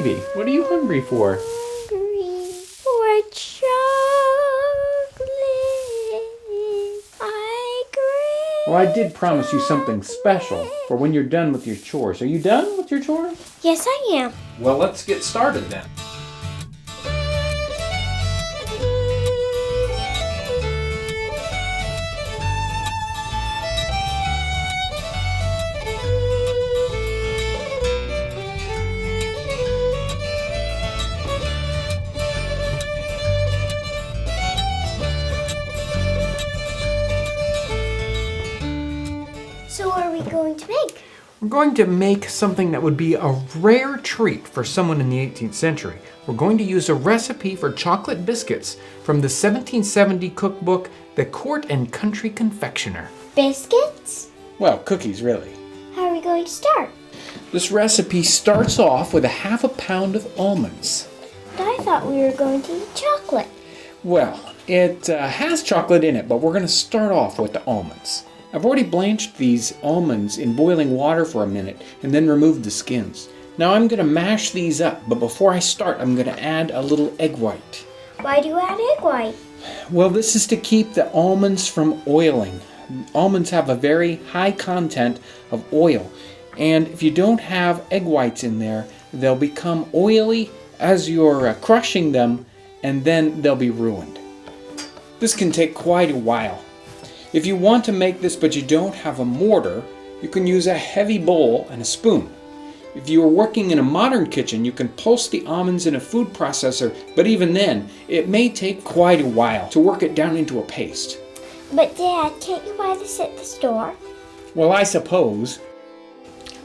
baby, what are you hungry for? Hungry for chocolate. I crave. Well, I did promise you something special for when you're done with your chores. Are you done with your chores? Yes, I am. Well, let's get started then. So what are we going to make? We're going to make something that would be a rare treat for someone in the 18th century. We're going to use a recipe for chocolate biscuits from the 1770 cookbook, The Court and Country Confectioner. Biscuits? Well, cookies, really. How are we going to start? This recipe starts off with a half a pound of almonds. But I thought we were going to eat chocolate. Well, it has chocolate in it, but we're going to start off with the almonds. I've already blanched these almonds in boiling water for a minute and then removed the skins. Now I'm going to mash these up, but before I start, I'm going to add a little egg white. Why do you add egg white? Well, this is to keep the almonds from oiling. Almonds have a very high content of oil, and if you don't have egg whites in there, they'll become oily as you're crushing them, and then they'll be ruined. This can take quite a while. If you want to make this but you don't have a mortar, you can use a heavy bowl and a spoon. If you are working in a modern kitchen, you can pulse the almonds in a food processor, but even then, it may take quite a while to work it down into a paste. But Dad, can't you buy this at the store? Well, I suppose.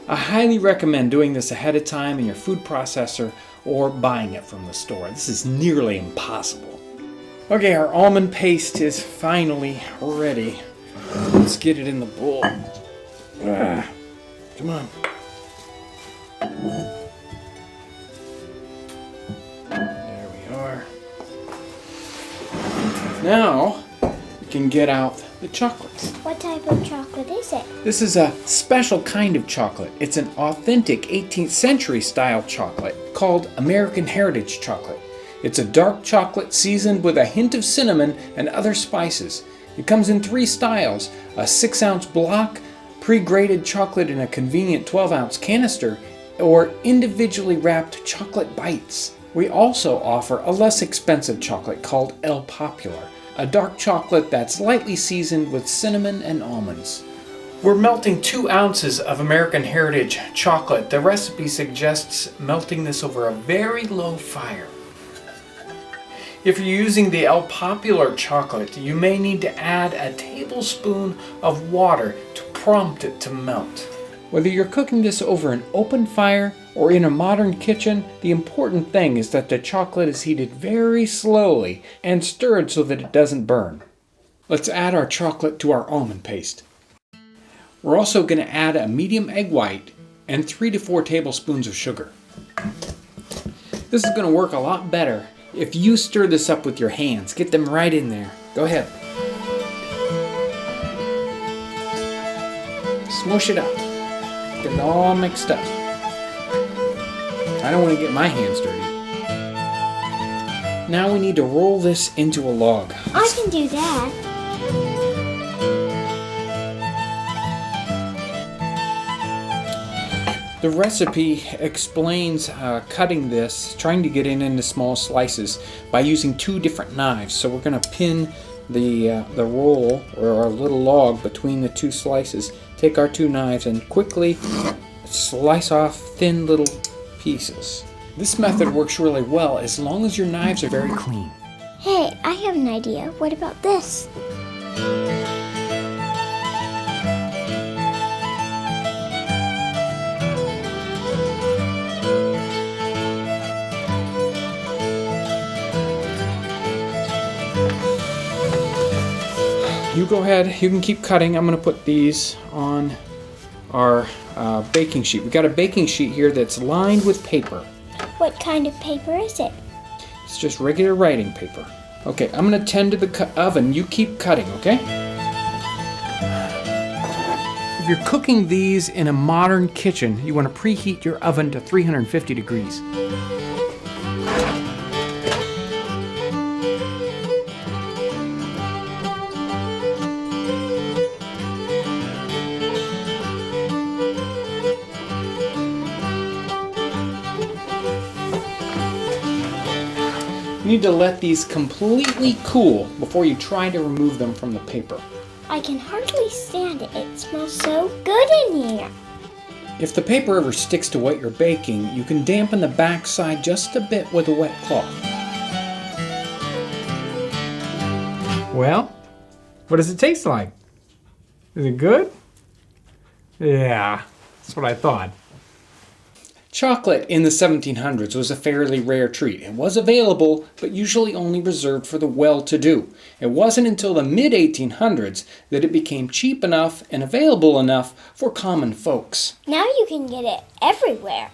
I highly recommend doing this ahead of time in your food processor or buying it from the store. This is nearly impossible. Okay, our almond paste is finally ready. Let's get it in the bowl. Come on. There we are. Now, we can get out the chocolates. What type of chocolate is it? This is a special kind of chocolate. It's an authentic 18th century style chocolate called American Heritage chocolate. It's a dark chocolate seasoned with a hint of cinnamon and other spices. It comes in 3 styles: a 6-ounce block, pre-grated chocolate in a convenient 12-ounce canister, or individually wrapped chocolate bites. We also offer a less expensive chocolate called El Popular, a dark chocolate that's lightly seasoned with cinnamon and almonds. We're melting 2 ounces of American Heritage chocolate. The recipe suggests melting this over a very low fire. If you're using the El Popular chocolate, you may need to add a tablespoon of water to prompt it to melt. Whether you're cooking this over an open fire or in a modern kitchen, the important thing is that the chocolate is heated very slowly and stirred so that it doesn't burn. Let's add our chocolate to our almond paste. We're also going to add a medium egg white and 3 to 4 tablespoons of sugar. This is going to work a lot better if you stir this up with your hands. Get them right in there. Go ahead. Smush it up. Get it all mixed up. I don't want to get my hands dirty. Now we need to roll this into a log. I can do that. The recipe explains cutting this, trying to get it into small slices by using 2 different knives. So we're going to pin the roll or our little log between the 2 slices. Take our 2 knives and quickly slice off thin little pieces. This method works really well as long as your knives are very clean. Hey, I have an idea. What about this? You go ahead, you can keep cutting. I'm going to put these on our baking sheet. We got a baking sheet here that's lined with paper. What kind of paper is it? It's just regular writing paper. Okay, I'm going to tend to the oven. You keep cutting, okay? If you're cooking these in a modern kitchen, you want to preheat your oven to 350 degrees. You need to let these completely cool before you try to remove them from the paper. I can hardly stand it. It smells so good in here. If the paper ever sticks to what you're baking, you can dampen the back side just a bit with a wet cloth. Well, what does it taste like? Is it good? Yeah, that's what I thought. Chocolate in the 1700s was a fairly rare treat. It was available, but usually only reserved for the well-to-do. It wasn't until the mid-1800s that it became cheap enough and available enough for common folks. Now you can get it everywhere.